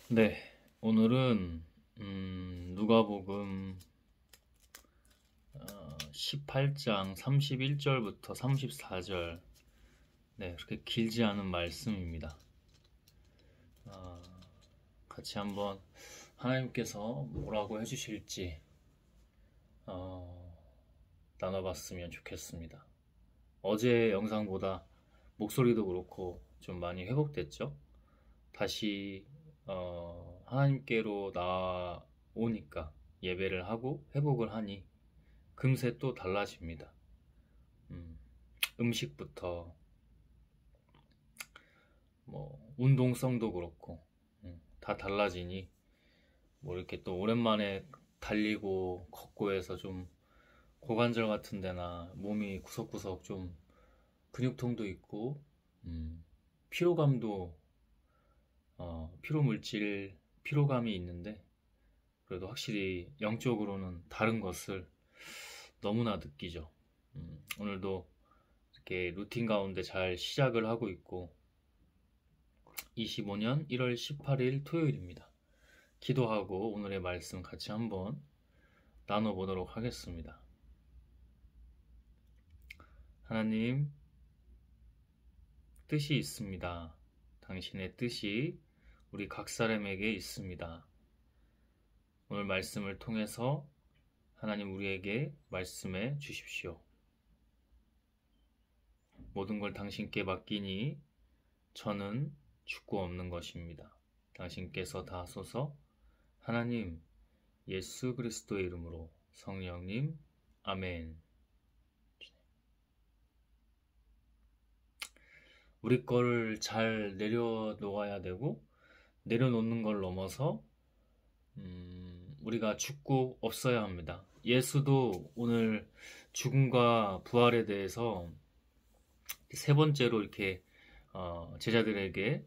네, 오늘은 누가복음 18장 31절부터 34절, 네, 그렇게 길지 않은 말씀입니다. 어, 같이 한번 하나님께서 뭐라고 해주실지 어, 나눠봤으면 좋겠습니다. 어제 영상보다 목소리도 그렇고 좀 많이 회복됐죠? 다시 하나님께로 나오니까 예배를 하고 회복을 하니 금세 또 달라집니다. 음식부터 뭐 운동성도 그렇고 다 달라지니 뭐 이렇게 또 오랜만에 달리고 걷고 해서 좀 고관절 같은 데나 몸이 구석구석 좀 근육통도 있고 피로감도 피로물질 피로감이 있는데 그래도 확실히 영적으로는 다른 것을 너무나 느끼죠. 오늘도 이렇게 루틴 가운데 잘 시작을 하고 있고 25년 1월 18일 토요일입니다. 기도하고 오늘의 말씀 같이 한번 나눠보도록 하겠습니다. 하나님, 뜻이 있습니다. 당신의 뜻이 우리 각 사람에게 있습니다. 오늘 말씀을 통해서 하나님 우리에게 말씀해 주십시오. 모든 걸 당신께 맡기니 저는 죽고 없는 것입니다. 당신께서 다 하소서. 하나님, 예수 그리스도의 이름으로 성령님, 아멘. 우리 거를 잘 내려놓아야 되고 내려놓는 걸 넘어서 우리가 죽고 없어야 합니다. 예수도 오늘 죽음과 부활에 대해서 세 번째로 이렇게 제자들에게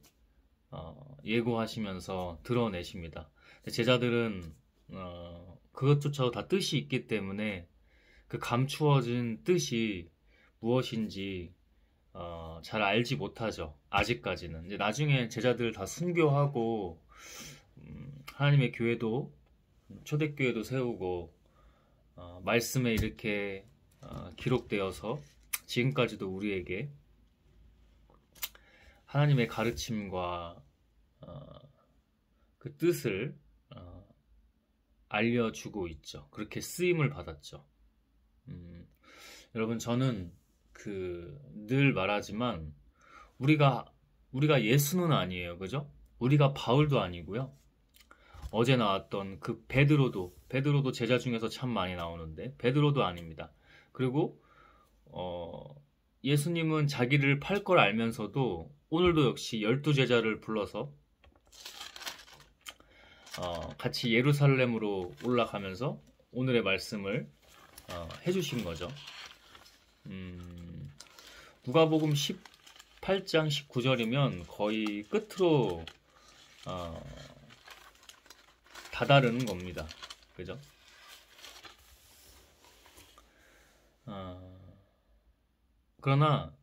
예고하시면서 드러내십니다. 제자들은 그것조차도 다 뜻이 있기 때문에 그 감추어진 뜻이 무엇인지 잘 알지 못하죠. 아직까지는. 이제 나중에 제자들 다 순교하고 하나님의 교회도 초대교회도 세우고 말씀에 이렇게 기록되어서 지금까지도 우리에게 하나님의 가르침과 그 뜻을 알려주고 있죠. 그렇게 쓰임을 받았죠. 여러분, 저는 늘 말하지만 우리가 예수는 아니에요. 그죠? 우리가 바울도 아니고요. 어제 나왔던 그 베드로도 제자 중에서 참 많이 나오는데 베드로도 아닙니다. 그리고 예수님은 자기를 팔 걸 알면서도 오늘도 역시 12제자를 불러서 같이 예루살렘으로 올라가면서 오늘의 말씀을 해주신 거죠. 누가복음 18장 19절이면 거의 끝으로 다다르는 겁니다. 그죠? 그러나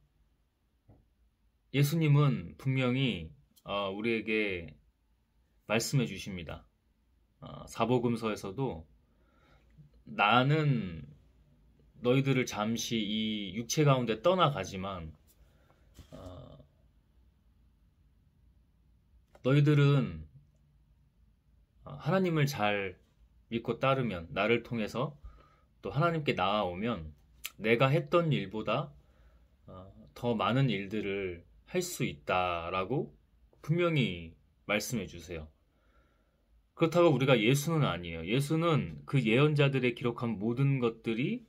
예수님은 분명히 우리에게 말씀해 주십니다. 사복음서에서도 나는 너희들을 잠시 이 육체 가운데 떠나가지만 너희들은 하나님을 잘 믿고 따르면 나를 통해서 또 하나님께 나아오면 내가 했던 일보다 더 많은 일들을 할 수 있다라고 분명히 말씀해 주세요. 그렇다고 우리가 예수는 아니에요. 예수는 그 예언자들의 기록한 모든 것들이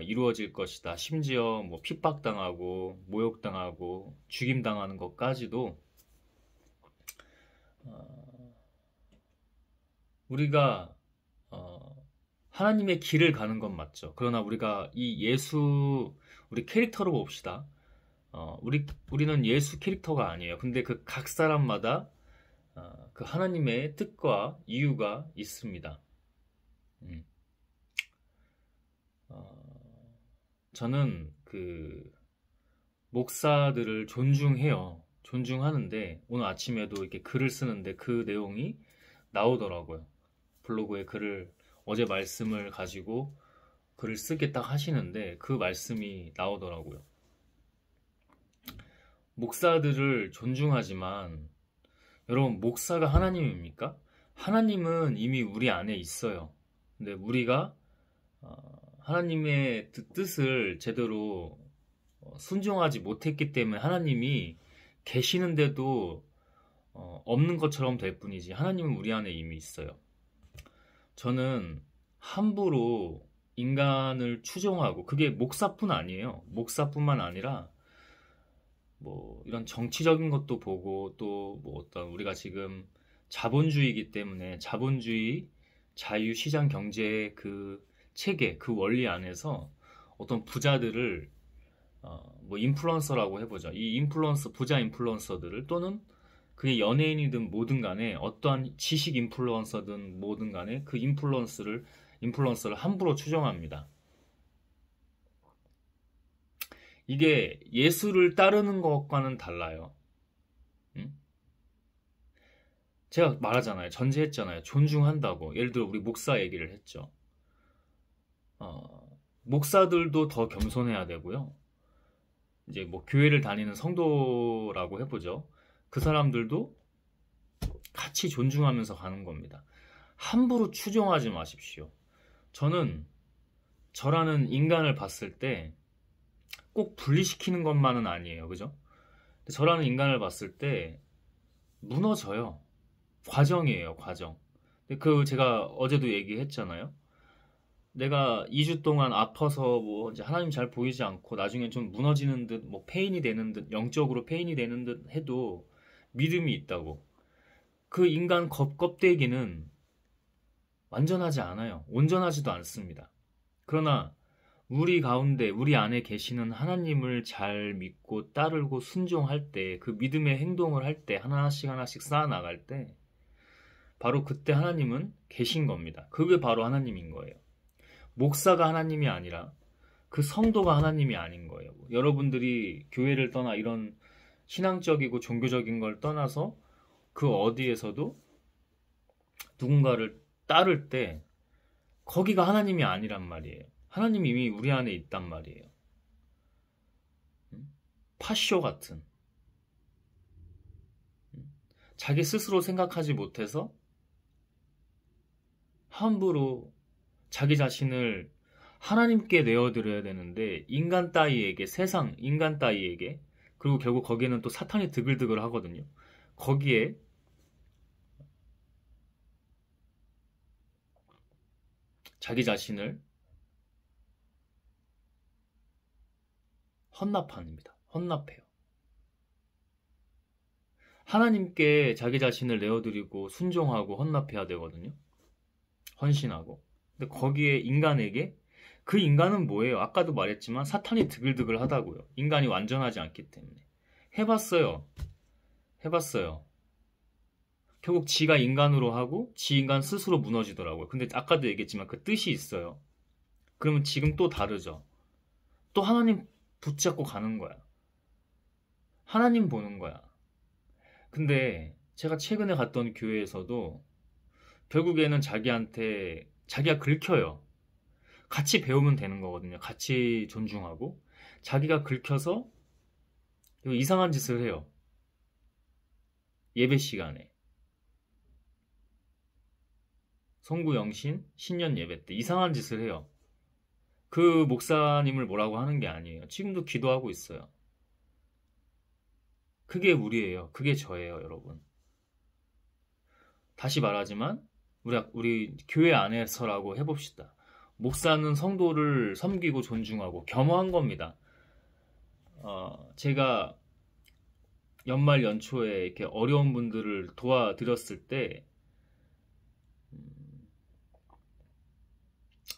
이루어질 것이다. 심지어 뭐 핍박당하고 모욕당하고 죽임당하는 것까지도 우리가 하나님의 길을 가는 건 맞죠. 그러나 우리가 이 우리 캐릭터로 봅시다. 우리는 예수 캐릭터가 아니에요. 근데 그 각 사람마다 그 하나님의 뜻과 이유가 있습니다. 저는 그 목사들을 존중해요. 존중하는데 오늘 아침에도 이렇게 글을 쓰는데 그 내용이 나오더라고요. 블로그에 글을 어제 말씀을 가지고 글을 쓰겠다 하시는데 그 말씀이 나오더라고요. 목사들을 존중하지만 여러분, 목사가 하나님입니까? 하나님은 이미 우리 안에 있어요. 근데 우리가 하나님의 뜻을 제대로 순종하지 못했기 때문에 하나님이 계시는데도 없는 것처럼 될 뿐이지 하나님은 우리 안에 이미 있어요. 저는 함부로 인간을 추종하고, 그게 목사뿐 아니에요. 목사뿐만 아니라 뭐 이런 정치적인 것도 보고, 또 뭐 어떤 우리가 지금 자본주의이기 때문에 자본주의 자유시장 경제의 그 체계, 그 원리 안에서 어떤 부자들을 뭐 인플루언서라고 해보죠. 이 인플루언서, 부자 인플루언서들을, 또는 그게 연예인이든 뭐든 간에 어떠한 지식 인플루언서든 뭐든 간에 그 인플루언서를 함부로 추종합니다. 이게 예수를 따르는 것과는 달라요. 응? 제가 말하잖아요. 전제했잖아요. 존중한다고. 예를 들어 우리 목사 얘기를 했죠. 목사들도 더 겸손해야 되고요. 이제 뭐 교회를 다니는 성도라고 해보죠. 그 사람들도 같이 존중하면서 가는 겁니다. 함부로 추종하지 마십시오. 저는 저라는 인간을 봤을 때 꼭 분리시키는 것만은 아니에요. 그죠? 저라는 인간을 봤을 때 무너져요. 과정이에요, 과정. 그 제가 어제도 얘기했잖아요. 내가 2주 동안 아파서 뭐 이제 하나님 잘 보이지 않고 나중에 좀 무너지는 듯, 뭐 페인이 되는 듯, 영적으로 페인이 되는 듯 해도 믿음이 있다고. 그 인간 껍데기는 완전하지 않아요. 온전하지도 않습니다. 그러나 우리 가운데, 우리 안에 계시는 하나님을 잘 믿고 따르고 순종할 때, 그 믿음의 행동을 할 때, 하나씩 하나씩 쌓아나갈 때, 바로 그때 하나님은 계신 겁니다. 그게 바로 하나님인 거예요. 목사가 하나님이 아니라 그 성도가 하나님이 아닌 거예요. 여러분들이 교회를 떠나 이런 신앙적이고 종교적인 걸 떠나서 그 어디에서도 누군가를 따를 때 거기가 하나님이 아니란 말이에요. 하나님이 이미 우리 안에 있단 말이에요. 파쇼 같은, 자기 스스로 생각하지 못해서 함부로 자기 자신을 하나님께 내어드려야 되는데, 인간 따위에게, 세상 인간 따위에게, 그리고 결국 거기에는 또 사탄이 드글드글 하거든요. 거기에 자기 자신을 헌납합니다. 헌납해요. 하나님께 자기 자신을 내어드리고 순종하고 헌납해야 되거든요. 헌신하고. 근데 거기에 인간에게, 그 인간은 뭐예요? 아까도 말했지만 사탄이 드글드글 하다고요. 인간이 완전하지 않기 때문에. 해봤어요. 결국 지가 인간으로 하고 지 인간 스스로 무너지더라고요. 근데 아까도 얘기했지만 그 뜻이 있어요. 그러면 지금 또 다르죠. 또 하나님 붙잡고 가는 거야. 하나님 보는 거야. 근데 제가 최근에 갔던 교회에서도 결국에는 자기한테, 자기가 긁혀요. 같이 배우면 되는 거거든요. 같이 존중하고. 자기가 긁혀서 이상한 짓을 해요. 예배 시간에. 성구영신 신년 예배 때 이상한 짓을 해요. 그 목사님을 뭐라고 하는 게 아니에요. 지금도 기도하고 있어요. 그게 우리예요. 그게 저예요, 여러분. 다시 말하지만 우리 교회 안에서라고 해봅시다. 목사는 성도를 섬기고 존중하고 겸허한 겁니다. 제가 연말 연초에 이렇게 어려운 분들을 도와드렸을 때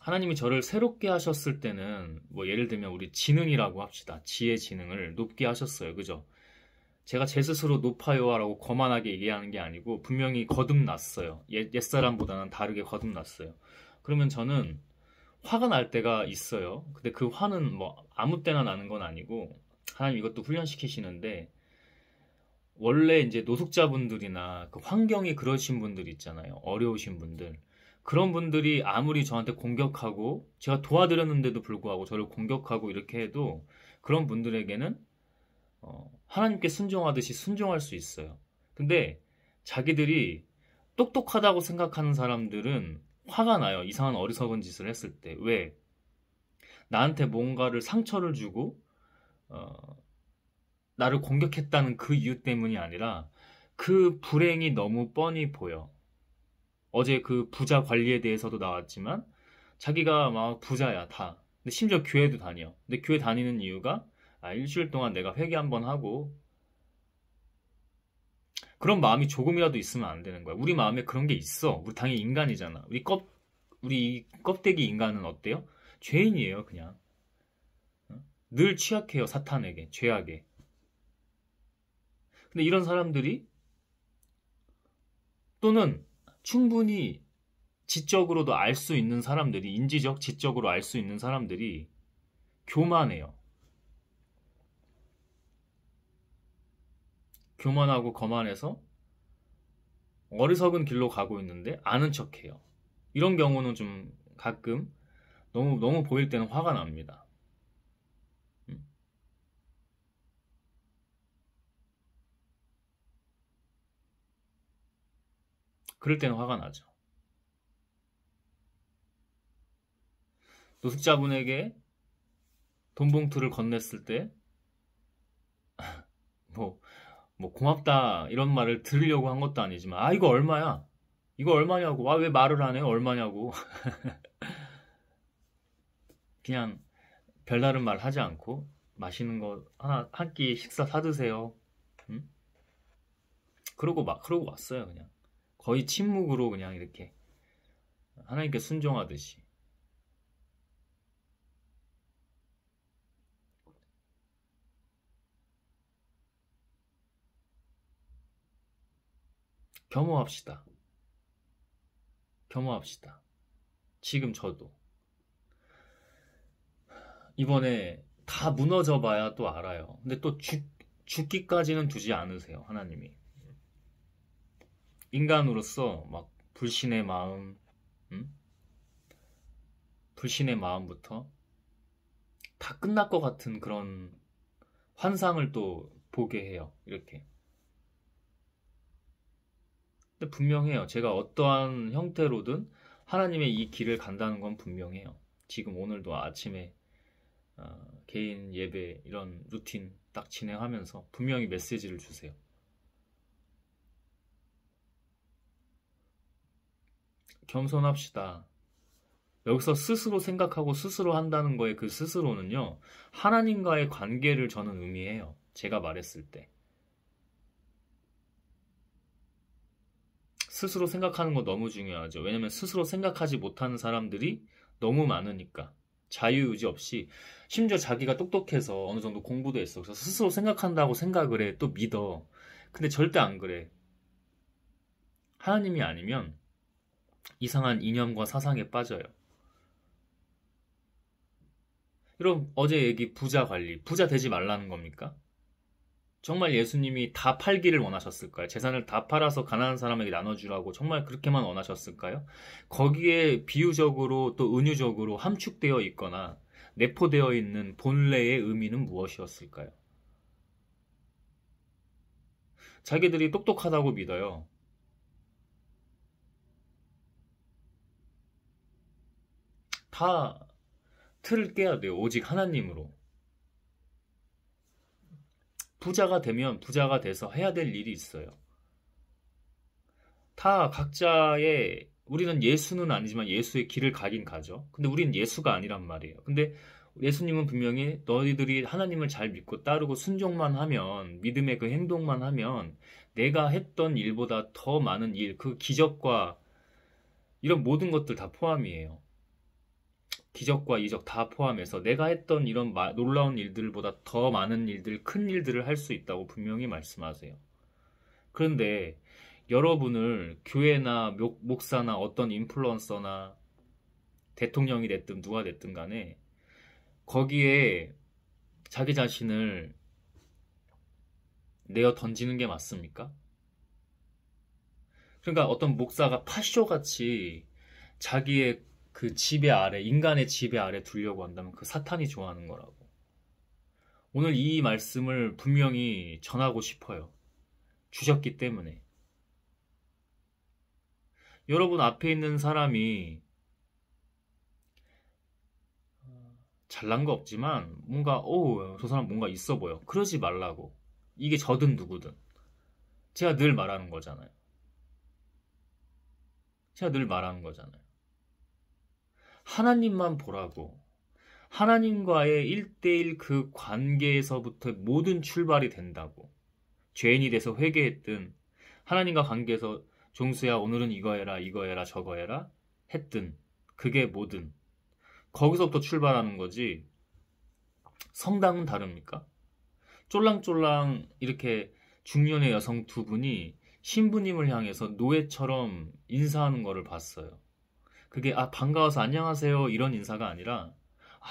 하나님이 저를 새롭게 하셨을 때는 뭐 예를 들면 우리 지능이라고 합시다. 지혜 지능을 높게 하셨어요. 그죠? 제가 제 스스로 높아요라고 거만하게 얘기하는 게 아니고 분명히 거듭났어요. 옛사람보다는 다르게 거듭났어요. 그러면 저는 화가 날 때가 있어요. 근데 그 화는 뭐 아무 때나 나는 건 아니고 하나님 이것도 훈련시키시는데 원래 이제 노숙자분들이나 그 환경이 그러신 분들 있잖아요. 어려우신 분들. 그런 분들이 아무리 저한테 공격하고 제가 도와드렸는데도 불구하고 저를 공격하고 이렇게 해도 그런 분들에게는 하나님께 순종하듯이 순종할 수 있어요. 근데 자기들이 똑똑하다고 생각하는 사람들은 화가 나요. 이상한 어리석은 짓을 했을 때. 왜? 나한테 뭔가를 상처를 주고 어, 나를 공격했다는 그 이유 때문이 아니라 그 불행이 너무 뻔히 보여. 어제 그 부자 관리에 대해서도 나왔지만 자기가 막 부자야 다. 근데 심지어 교회도 다녀. 근데 교회 다니는 이유가 일주일 동안 내가 회개 한번 하고 그런 마음이 조금이라도 있으면 안 되는 거야. 우리 마음에 그런 게 있어. 우리 당연히 인간이잖아. 우리 껍데기 인간은 어때요? 죄인이에요, 그냥. 늘 취약해요, 사탄에게, 죄악에. 근데 이런 사람들이 또는 충분히 지적으로도 알 수 있는 사람들이, 인지적, 지적으로 알 수 있는 사람들이 교만해요. 교만하고 거만해서 어리석은 길로 가고 있는데 아는 척해요. 이런 경우는 좀 가끔 너무 보일 때는 화가 납니다. 음, 그럴 때는 화가 나죠. 노숙자분에게 돈 봉투를 건넸을 때, 뭐, 뭐, 고맙다, 이런 말을 들으려고 한 것도 아니지만, 이거 얼마야? 이거 얼마냐고. 왜 말을 안 해요? 얼마냐고. 그냥 별다른 말 하지 않고, 맛있는 거 하나, 한 끼 식사 사드세요. 응? 그러고 왔어요, 그냥. 거의 침묵으로 그냥 이렇게 하나님께 순종하듯이. 겸허합시다. 겸허합시다. 지금 저도. 이번에 다 무너져 봐야 또 알아요. 근데 또 죽기까지는 두지 않으세요, 하나님이. 인간으로서 막 불신의 마음, 음? 불신의 마음부터 다 끝날 것 같은 그런 환상을 또 보게 해요. 이렇게. 근데 분명해요. 제가 어떠한 형태로든 하나님의 이 길을 간다는 건 분명해요. 지금 오늘도 아침에 개인 예배 이런 루틴 딱 진행하면서 분명히 메시지를 주세요. 겸손합시다. 여기서 스스로 생각하고 스스로 한다는 거에 그 스스로는요, 하나님과의 관계를 저는 의미해요. 제가 말했을 때. 스스로 생각하는 거 너무 중요하죠. 왜냐면 스스로 생각하지 못하는 사람들이 너무 많으니까. 자유의지 없이, 심지어 자기가 똑똑해서 어느 정도 공부도 했어. 그래서 스스로 생각한다고 생각을 해. 또 믿어. 근데 절대 안 그래. 하나님이 아니면 이상한 이념과 사상에 빠져요. 그럼 어제 얘기 부자 관리, 부자 되지 말라는 겁니까? 정말 예수님이 다 팔기를 원하셨을까요? 재산을 다 팔아서 가난한 사람에게 나눠주라고 정말 그렇게만 원하셨을까요? 거기에 비유적으로 또 은유적으로 함축되어 있거나 내포되어 있는 본래의 의미는 무엇이었을까요? 자기들이 똑똑하다고 믿어요. 다 틀을 깨야 돼요. 오직 하나님으로. 부자가 되면 부자가 돼서 해야 될 일이 있어요. 다 각자의 우리는 예수는 아니지만 예수의 길을 가긴 가죠. 근데 우리는 예수가 아니란 말이에요. 근데 예수님은 분명히 너희들이 하나님을 잘 믿고 따르고 순종만 하면 믿음의 그 행동만 하면 내가 했던 일보다 더 많은 일, 그 기적과 이런 모든 것들 다 포함이에요. 기적과 이적 다 포함해서 내가 했던 이런 놀라운 일들보다 더 많은 일들, 큰 일들을 할 수 있다고 분명히 말씀하세요. 그런데 여러분을 교회나 목사나 어떤 인플루언서나 대통령이 됐든 누가 됐든 간에 거기에 자기 자신을 내어 던지는 게 맞습니까? 그러니까 어떤 목사가 파쇼같이 자기의 그 지배 아래, 인간의 지배 아래 두려고 한다면 그 사탄이 좋아하는 거라고. 오늘 이 말씀을 분명히 전하고 싶어요. 주셨기 때문에. 여러분 앞에 있는 사람이 잘난 거 없지만 뭔가 저 사람 뭔가 있어 보여. 그러지 말라고. 이게 저든 누구든. 제가 늘 말하는 거잖아요. 제가 늘 말하는 거잖아요. 하나님만 보라고. 하나님과의 1대1 그 관계에서부터 모든 출발이 된다고. 죄인이 돼서 회개했든 하나님과 관계에서 종수야 오늘은 이거 해라 저거 해라 했든 그게 뭐든 거기서부터 출발하는 거지. 성당은 다릅니까? 쫄랑쫄랑 이렇게 중년의 여성 두 분이 신부님을 향해서 노예처럼 인사하는 거를 봤어요. 그게 반가워서 안녕하세요 이런 인사가 아니라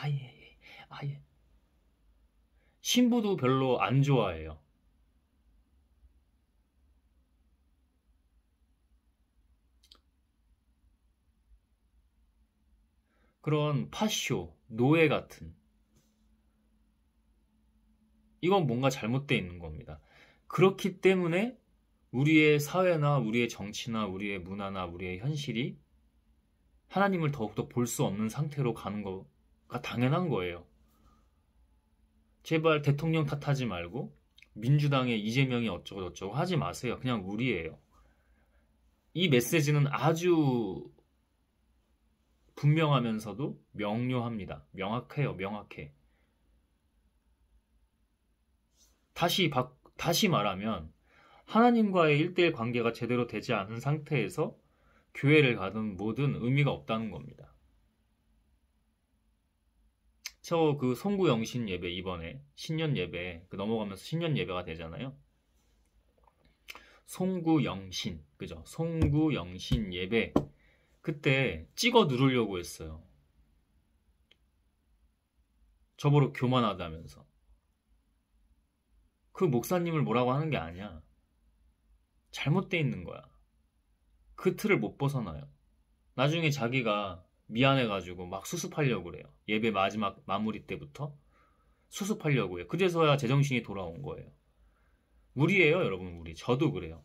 예, 예. 신부도 별로 안 좋아해요. 그런 파쇼, 노예 같은 이건 뭔가 잘못되어 있는 겁니다. 그렇기 때문에 우리의 사회나 우리의 정치나 우리의 문화나 우리의 현실이 하나님을 더욱더 볼 수 없는 상태로 가는 거가 당연한 거예요. 제발 대통령 탓하지 말고 민주당의 이재명이 어쩌고저쩌고 하지 마세요. 그냥 우리예요. 이 메시지는 아주 분명하면서도 명료합니다. 명확해요. 명확해. 다시 말하면 하나님과의 1대1 관계가 제대로 되지 않은 상태에서 교회를 가든 뭐든 의미가 없다는 겁니다. 저 그 송구영신 예배 이번에 신년 예배 넘어가면서 신년 예배가 되잖아요. 송구영신 그죠? 송구영신 예배 그때 찍어 누르려고 했어요. 저보러 교만하다면서. 그 목사님을 뭐라고 하는 게 아니야. 잘못돼 있는 거야. 그 틀을 못 벗어나요. 나중에 자기가 미안해가지고 막 수습하려고 그래요. 예배 마지막 마무리 때부터 수습하려고 해요. 그제서야 제정신이 돌아온 거예요. 우리예요, 여러분. 우리. 저도 그래요.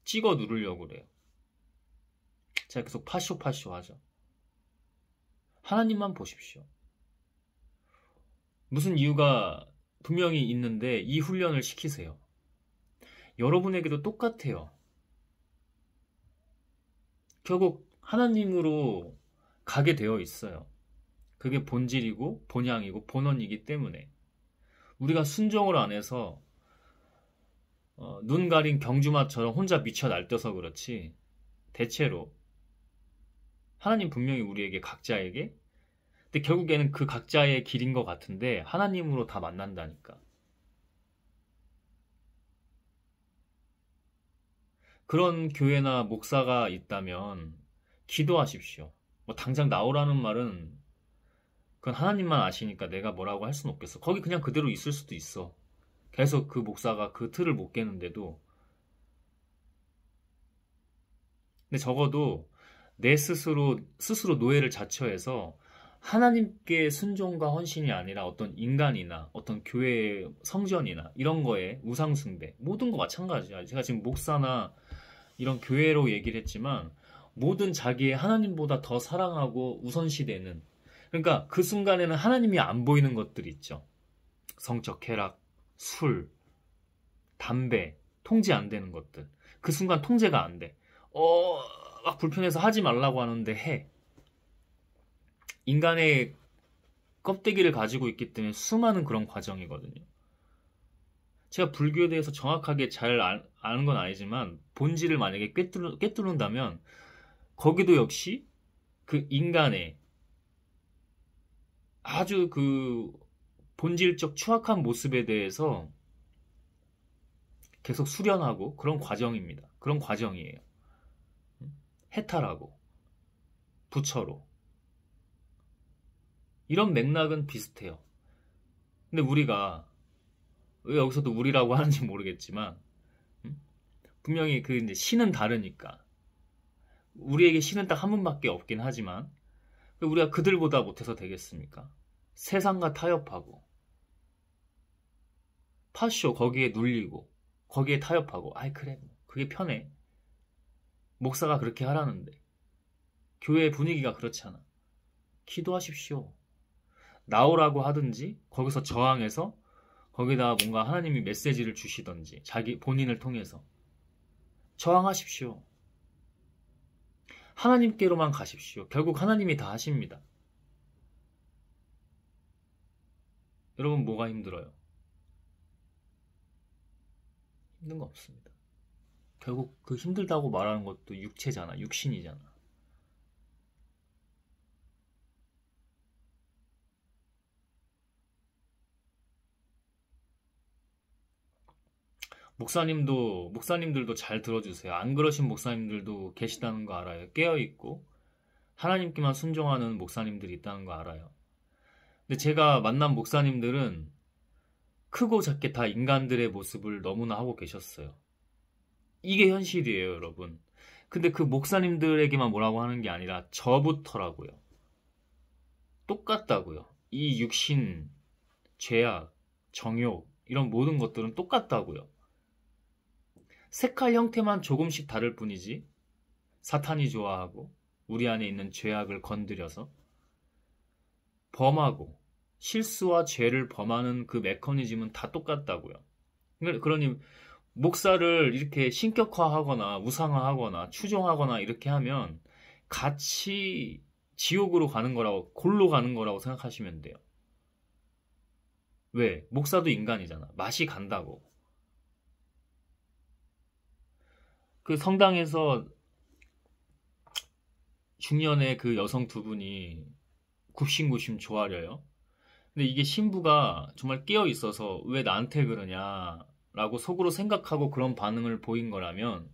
찍어 누르려고 그래요. 제가 계속 파쇼 하죠. 하나님만 보십시오. 무슨 이유가 분명히 있는데 이 훈련을 시키세요. 여러분에게도 똑같아요. 결국 하나님으로 가게 되어 있어요. 그게 본질이고 본향이고 본원이기 때문에 우리가 순종을 안 해서 눈 가린 경주마처럼 혼자 미쳐 날뛰어서 그렇지 대체로 하나님 분명히 우리에게 각자에게 근데 결국에는 그 각자의 길인 것 같은데 하나님으로 다 만난다니까. 그런 교회나 목사가 있다면 기도하십시오. 뭐 당장 나오라는 말은 그건 하나님만 아시니까 내가 뭐라고 할 수는 없겠어. 거기 그냥 그대로 있을 수도 있어. 계속 그 목사가 그 틀을 못 깨는데도. 근데 적어도 내 스스로 노예를 자처해서 하나님께 순종과 헌신이 아니라 어떤 인간이나 어떤 교회의 성전이나 이런 거에 우상숭배 모든 거 마찬가지야. 제가 지금 목사나 이런 교회로 얘기를 했지만 모든 자기의 하나님보다 더 사랑하고 우선시되는 그러니까 그 순간에는 하나님이 안 보이는 것들이 있죠. 성적 쾌락, 술, 담배, 통제 안 되는 것들. 그 순간 통제가 안 돼. 막 불편해서 하지 말라고 하는데 해. 인간의 껍데기를 가지고 있기 때문에 수많은 그런 과정이거든요. 제가 불교에 대해서 정확하게 잘 아는 건 아니지만 본질을 만약에 꿰뚫는다면 거기도 역시 그 인간의 아주 그 본질적 추악한 모습에 대해서 계속 수련하고 그런 과정입니다. 그런 과정이에요. 해탈하고 부처로 이런 맥락은 비슷해요. 근데 우리가 왜 여기서도 우리라고 하는지 모르겠지만, 음? 분명히 그 이제 신은 다르니까. 우리에게 신은 딱 한 분밖에 없긴 하지만, 우리가 그들보다 못해서 되겠습니까? 세상과 타협하고, 파쇼 거기에 눌리고, 거기에 타협하고, 아이, 그래, 그게 편해. 목사가 그렇게 하라는데. 교회 분위기가 그렇잖아. 기도하십시오. 나오라고 하든지, 거기서 저항해서, 거기다 뭔가 하나님이 메시지를 주시든지, 자기 본인을 통해서. 저항하십시오. 하나님께로만 가십시오. 결국 하나님이 다 하십니다. 여러분, 뭐가 힘들어요? 힘든 거 없습니다. 결국 그 힘들다고 말하는 것도 육체잖아. 육신이잖아. 목사님들도 잘 들어주세요. 안 그러신 목사님들도 계시다는 거 알아요. 깨어있고, 하나님께만 순종하는 목사님들이 있다는 거 알아요. 근데 제가 만난 목사님들은 크고 작게 다 인간들의 모습을 너무나 하고 계셨어요. 이게 현실이에요, 여러분. 근데 그 목사님들에게만 뭐라고 하는 게 아니라 저부터라고요. 똑같다고요. 이 육신, 죄악, 정욕, 이런 모든 것들은 똑같다고요. 색깔 형태만 조금씩 다를 뿐이지, 사탄이 좋아하고 우리 안에 있는 죄악을 건드려서 범하고 실수와 죄를 범하는 그 메커니즘은 다 똑같다고요. 그러니 목사를 이렇게 신격화하거나 우상화하거나 추종하거나 이렇게 하면 같이 지옥으로 가는 거라고, 골로 가는 거라고 생각하시면 돼요. 왜? 목사도 인간이잖아. 맛이 간다고. 그 성당에서 중년의 그 여성 두 분이 굽신굽신 조아려요. 근데 이게 신부가 정말 깨어 있어서 왜 나한테 그러냐라고 속으로 생각하고 그런 반응을 보인 거라면,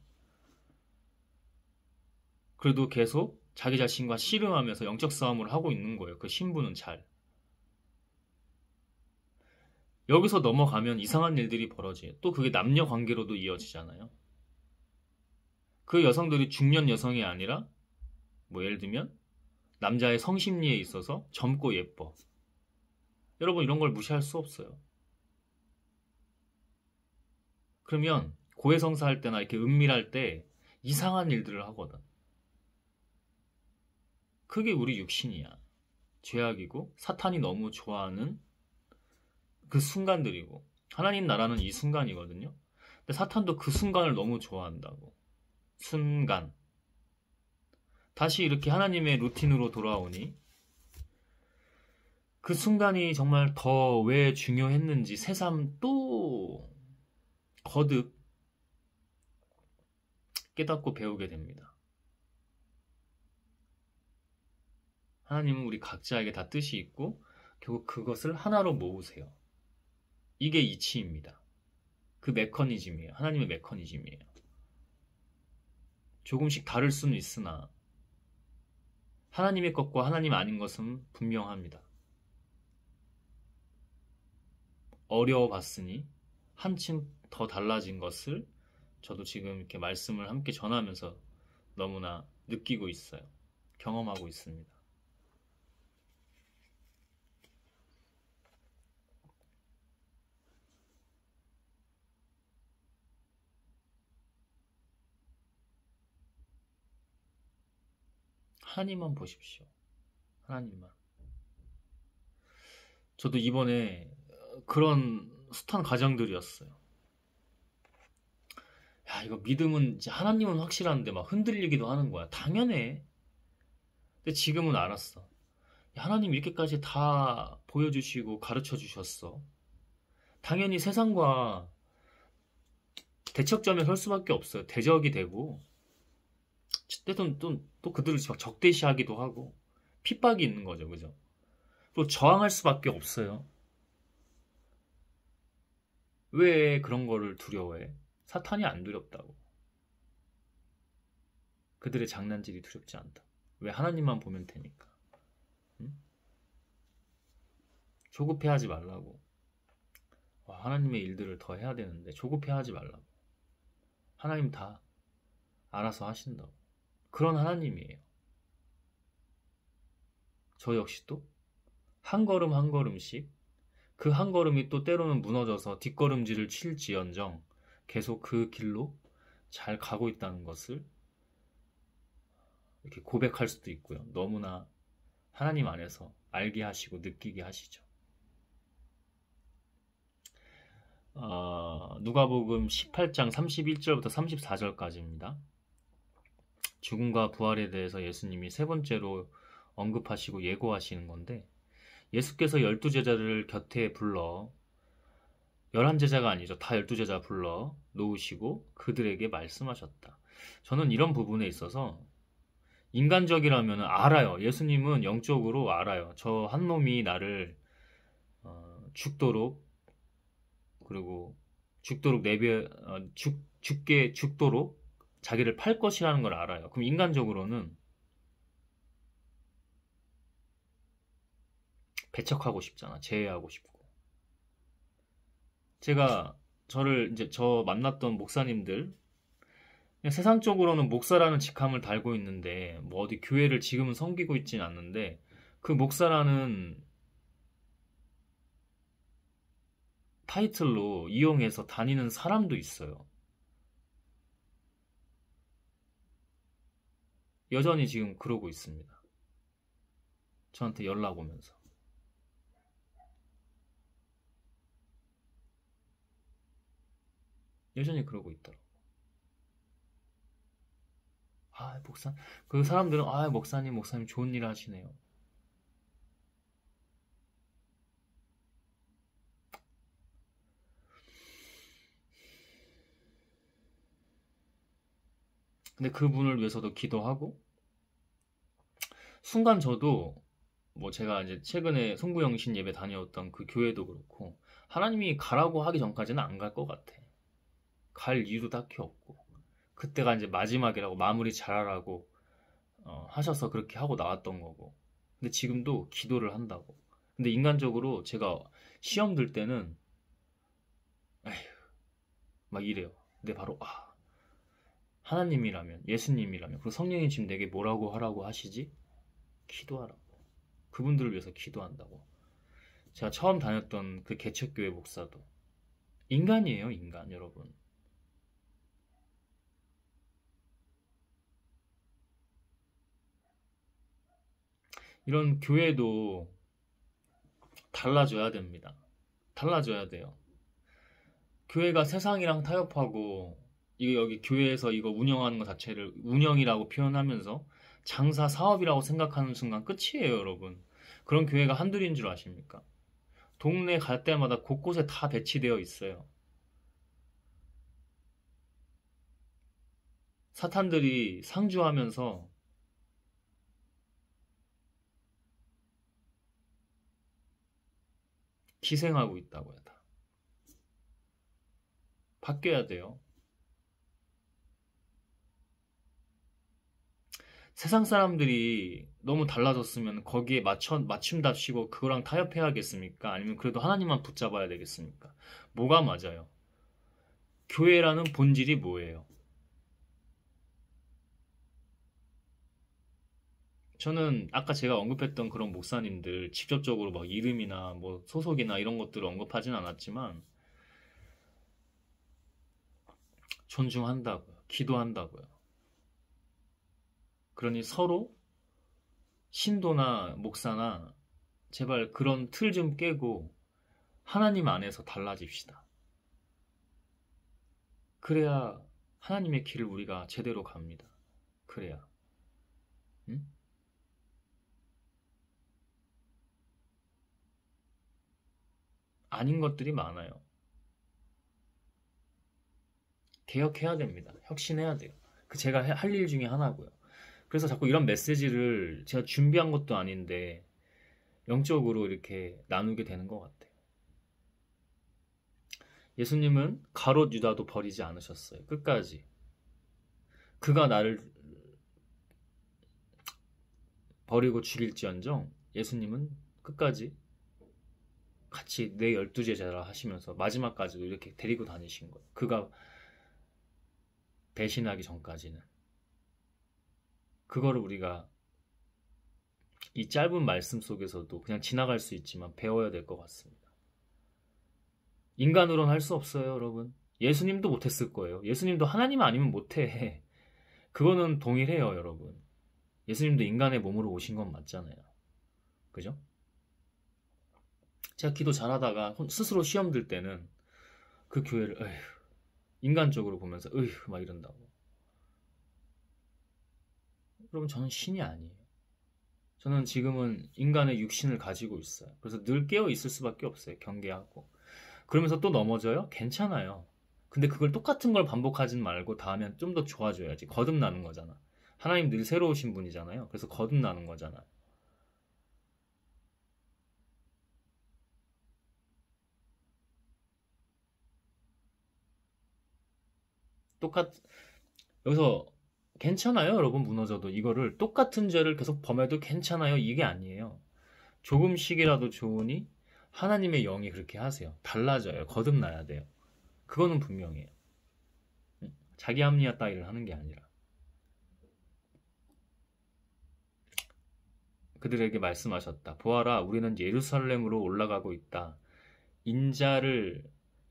그래도 계속 자기 자신과 씨름하면서 영적 싸움을 하고 있는 거예요. 그 신부는 잘. 여기서 넘어가면 이상한 일들이 벌어져요. 또 그게 남녀 관계로도 이어지잖아요. 그 여성들이 중년 여성이 아니라 뭐 예를 들면 남자의 성심리에 있어서 젊고 예뻐. 여러분, 이런 걸 무시할 수 없어요. 그러면 고해성사 할 때나 이렇게 은밀할 때 이상한 일들을 하거든. 그게 우리 육신이야. 죄악이고 사탄이 너무 좋아하는 그 순간들이고, 하나님 나라는 이 순간이거든요. 근데 사탄도 그 순간을 너무 좋아한다고. 순간. 다시 이렇게 하나님의 루틴으로 돌아오니 그 순간이 정말 더 왜 중요했는지 새삼 또 거듭 깨닫고 배우게 됩니다. 하나님은 우리 각자에게 다 뜻이 있고 결국 그것을 하나로 모으세요. 이게 이치입니다. 그 메커니즘이에요. 하나님의 메커니즘이에요. 조금씩 다를 수는 있으나 하나님의 것과 하나님 아닌 것은 분명합니다. 어려워봤으니 한층 더 달라진 것을 저도 지금 이렇게 말씀을 함께 전하면서 너무나 느끼고 있어요. 경험하고 있습니다. 하나님만 보십시오. 하나님만. 저도 이번에 그런 숱한 가정들이었어요. 야, 이거 믿음은 이제 하나님은 확실한데 막 흔들리기도 하는 거야. 당연해. 근데 지금은 알았어. 하나님 이렇게까지 다 보여주시고 가르쳐 주셨어. 당연히 세상과 대척점에 설 수밖에 없어요. 대적이 되고, 때도 또 그들을 적대시하기도 하고, 핍박이 있는 거죠. 그죠? 또 저항할 수밖에 없어요. 왜 그런 거를 두려워해? 사탄이 안 두렵다고. 그들의 장난질이 두렵지 않다. 왜? 하나님만 보면 되니까. 응? 조급해하지 말라고. 하나님의 일들을 더 해야 되는데 조급해하지 말라고. 하나님 다 알아서 하신다고. 그런 하나님이에요. 저 역시도 한 걸음 한 걸음씩 그 한 걸음이 또 때로는 무너져서 뒷걸음질을 칠지언정 계속 그 길로 잘 가고 있다는 것을 이렇게 고백할 수도 있고요. 너무나 하나님 안에서 알게 하시고 느끼게 하시죠. 누가복음 18장 31절부터 34절까지입니다. 죽음과 부활에 대해서 예수님이 세 번째로 언급하시고 예고하시는 건데, 예수께서 12제자를 곁에 불러 11제자가 아니죠. 다 12제자 불러 놓으시고 그들에게 말씀하셨다. 저는 이런 부분에 있어서 인간적이라면 알아요. 예수님은 영적으로 알아요. 저 한 놈이 나를 죽도록, 그리고 죽도록 죽도록 자기를 팔 것이라는 걸 알아요. 그럼 인간적으로는 배척하고 싶잖아. 제외하고 싶고. 제가 저 만났던 목사님들, 그냥 세상적으로는 목사라는 직함을 달고 있는데, 뭐 어디 교회를 지금은 섬기고 있진 않는데, 그 목사라는 타이틀로 이용해서 다니는 사람도 있어요. 여전히 지금 그러고 있습니다. 저한테 연락 오면서. 여전히 그러고 있더라고. 그 사람들은, 목사님 좋은 일 하시네요. 근데 그분을 위해서도 기도하고, 순간 저도, 뭐 제가 이제 최근에 송구영신 예배 다녀왔던 그 교회도 그렇고, 하나님이 가라고 하기 전까지는 안 갈 것 같아. 갈 이유도 딱히 없고, 그때가 이제 마지막이라고 마무리 잘하라고 하셔서 그렇게 하고 나왔던 거고. 근데 지금도 기도를 한다고. 근데 인간적으로 제가 시험 들 때는 에휴, 막 이래요. 근데 바로 하나님이라면, 예수님이라면, 그리고 성령이 지금 내게 뭐라고 하라고 하시지? 기도하라고. 그분들을 위해서 기도한다고. 제가 처음 다녔던 그 개척교회 목사도 인간이에요, 인간, 여러분. 이런 교회도 달라져야 됩니다. 달라져야 돼요. 교회가 세상이랑 타협하고, 이거 여기 교회에서 이거 운영하는 것 자체를 운영이라고 표현하면서 장사 사업이라고 생각하는 순간 끝이에요, 여러분. 그런 교회가 한둘인 줄 아십니까? 동네 갈 때마다 곳곳에 다 배치되어 있어요. 사탄들이 상주하면서 기생하고 있다고요, 다. 바뀌어야 돼요. 세상 사람들이 너무 달라졌으면 거기에 맞춤답시고 그거랑 타협해야겠습니까? 아니면 그래도 하나님만 붙잡아야 되겠습니까? 뭐가 맞아요? 교회라는 본질이 뭐예요? 저는 아까 제가 언급했던 그런 목사님들 직접적으로 막 이름이나 뭐 소속이나 이런 것들을 언급하진 않았지만 존중한다고요. 기도한다고요. 그러니 서로 신도나 목사나 제발 그런 틀 좀 깨고 하나님 안에서 달라집시다. 그래야 하나님의 길을 우리가 제대로 갑니다. 그래야. 응? 아닌 것들이 많아요. 개혁해야 됩니다. 혁신해야 돼요. 그 제가 할 일 중에 하나고요. 그래서 자꾸 이런 메시지를 제가 준비한 것도 아닌데 영적으로 이렇게 나누게 되는 것 같아요. 예수님은 가롯 유다도 버리지 않으셨어요. 끝까지. 그가 나를 버리고 죽일지언정 예수님은 끝까지 같이 내 12제자라 하시면서 마지막까지도 이렇게 데리고 다니신 거예요. 그가 배신하기 전까지는. 그거를 우리가 이 짧은 말씀 속에서도 그냥 지나갈 수 있지만 배워야 될 것 같습니다. 인간으로는 할 수 없어요, 여러분. 예수님도 못했을 거예요. 예수님도 하나님 아니면 못해. 그거는 동일해요, 여러분. 예수님도 인간의 몸으로 오신 건 맞잖아요. 그죠? 제가 기도 잘하다가 스스로 시험 들 때는 그 교회를 인간적으로 보면서 막 이런다고. 여러분, 저는 신이 아니에요. 저는 지금은 인간의 육신을 가지고 있어요. 그래서 늘 깨어 있을 수밖에 없어요. 경계하고. 그러면서 또 넘어져요? 괜찮아요. 근데 그걸 똑같은 걸 반복하진 말고 다음엔 좀 더 좋아져야지. 거듭나는 거잖아. 하나님 늘 새로우신 분이잖아요. 그래서 거듭나는 거잖아. 여기서 괜찮아요, 여러분. 무너져도 이거를 똑같은 죄를 계속 범해도 괜찮아요. 이게 아니에요. 조금씩이라도 좋으니 하나님의 영이 그렇게 하세요. 달라져요. 거듭나야 돼요. 그거는 분명해요. 자기 합리화 따위를 하는 게 아니라. 그들에게 말씀하셨다. 보아라, 우리는 예루살렘으로 올라가고 있다.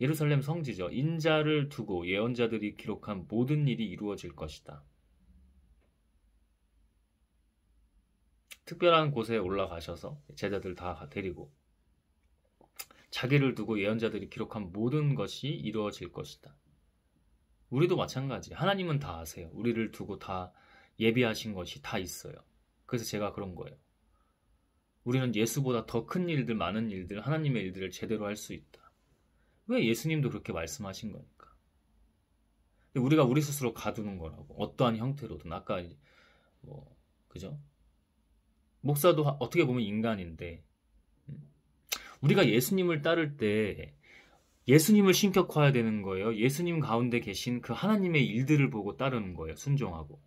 예루살렘 성지죠. 인자를 두고 예언자들이 기록한 모든 일이 이루어질 것이다. 특별한 곳에 올라가셔서 제자들 다 데리고 자기를 두고 예언자들이 기록한 모든 것이 이루어질 것이다. 우리도 마찬가지. 하나님은 다 아세요. 우리를 두고 다 예비하신 것이 다 있어요. 그래서 제가 그런 거예요. 우리는 예수보다 더 큰 일들, 많은 일들, 하나님의 일들을 제대로 할 수 있다. 왜 예수님도 그렇게 말씀하신 거니까. 우리가 우리 스스로 가두는 거라고. 어떠한 형태로든. 아까 그죠? 목사도 어떻게 보면 인간인데 우리가 예수님을 따를 때 예수님을 신격화해야 되는 거예요. 예수님 가운데 계신 그 하나님의 일들을 보고 따르는 거예요. 순종하고.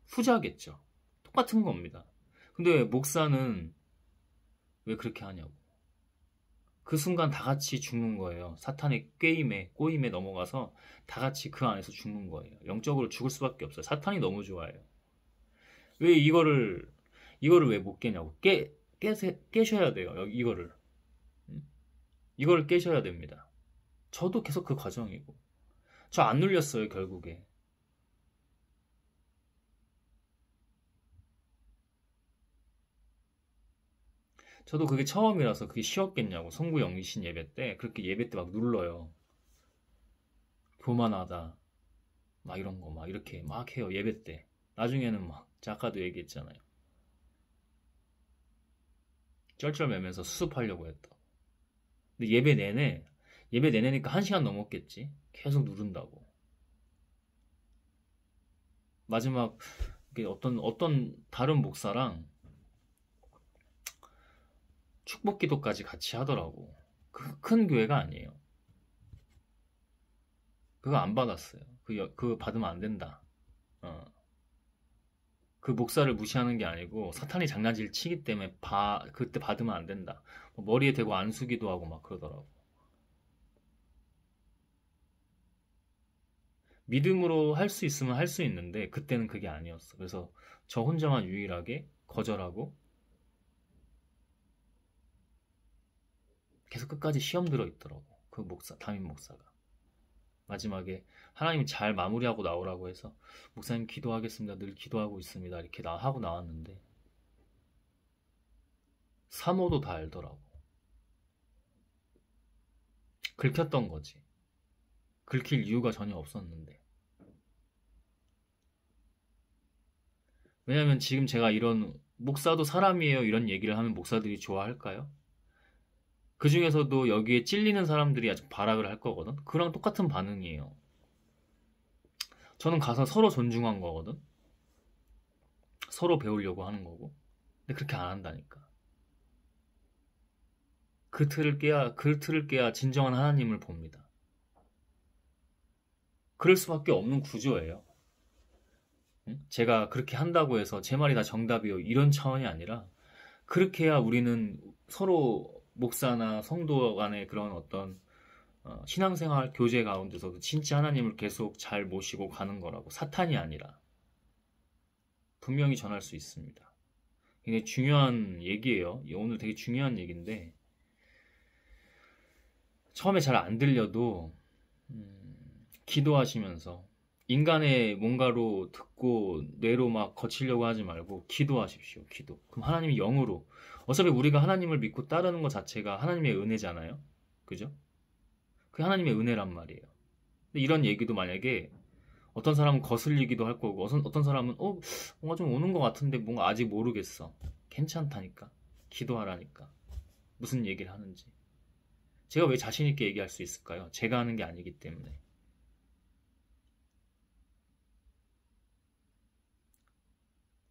후자겠죠. 똑같은 겁니다. 근데 목사는 왜 그렇게 하냐고. 그 순간 다 같이 죽는 거예요. 사탄의 꼬임에 넘어가서 다 같이 그 안에서 죽는 거예요. 영적으로 죽을 수밖에 없어요. 사탄이 너무 좋아해요. 왜 이거를 왜 못 깨냐고. 깨셔야 돼요. 이거를 깨셔야 됩니다. 저도 계속 그 과정이고. 저 안 눌렸어요, 결국에. 저도 그게 처음이라서 그게 쉬웠겠냐고. 성부 영신 예배 때 그렇게 예배 때 막 눌러요. 교만하다. 막 이런 거 막 이렇게 막 해요, 예배 때. 나중에는 막 아까도 얘기했잖아요. 쩔쩔매면서 수습하려고 했다. 근데 예배 내내니까 1시간 넘었겠지. 계속 누른다고. 마지막 어떤 다른 목사랑 축복 기도까지 같이 하더라고. 큰 교회가 아니에요. 그거 안 받았어요. 그거 받으면 안 된다. 그 목사를 무시하는 게 아니고 사탄이 장난질 치기 때문에 그때 받으면 안 된다. 머리에 대고 안수기도 하고 막 그러더라고. 믿음으로 할 수 있으면 할 수 있는데 그때는 그게 아니었어. 그래서 저 혼자만 유일하게 거절하고 계속 끝까지 시험 들어 있더라고. 그 담임 목사가. 마지막에 하나님이 잘 마무리하고 나오라고 해서 목사님 기도하겠습니다. 늘 기도하고 있습니다. 이렇게 하고 나왔는데 사모도 다 알더라고. 긁혔던 거지. 긁힐 이유가 전혀 없었는데. 왜냐면 지금 제가 이런 목사도 사람이에요 이런 얘기를 하면 목사들이 좋아할까요? 그 중에서도 여기에 찔리는 사람들이 아주 발악을 할 거거든. 그랑 똑같은 반응이에요. 저는 가서 서로 존중한 거거든. 서로 배우려고 하는 거고. 근데 그렇게 안 한다니까. 그 틀을 깨야 진정한 하나님을 봅니다. 그럴 수밖에 없는 구조예요. 제가 그렇게 한다고 해서 제 말이 다 정답이요 이런 차원이 아니라 그렇게 해야 우리는 서로 목사나 성도 간의 그런 어떤 신앙생활 교제 가운데서도 진짜 하나님을 계속 잘 모시고 가는 거라고. 사탄이 아니라. 분명히 전할 수 있습니다. 굉장히 중요한 얘기예요. 오늘 되게 중요한 얘기인데 처음에 잘 안 들려도 기도하시면서 인간의 뭔가로 듣고 뇌로 막 거치려고 하지 말고 기도하십시오. 기도. 그럼 하나님이 영으로. 어차피 우리가 하나님을 믿고 따르는 것 자체가 하나님의 은혜잖아요. 그죠? 그게 하나님의 은혜란 말이에요. 근데 이런 얘기도 만약에 어떤 사람은 거슬리기도 할 거고 어떤 사람은 뭔가 좀 오는 것 같은데 뭔가 아직 모르겠어. 괜찮다니까. 기도하라니까. 무슨 얘기를 하는지. 제가 왜 자신 있게 얘기할 수 있을까요? 제가 하는 게 아니기 때문에.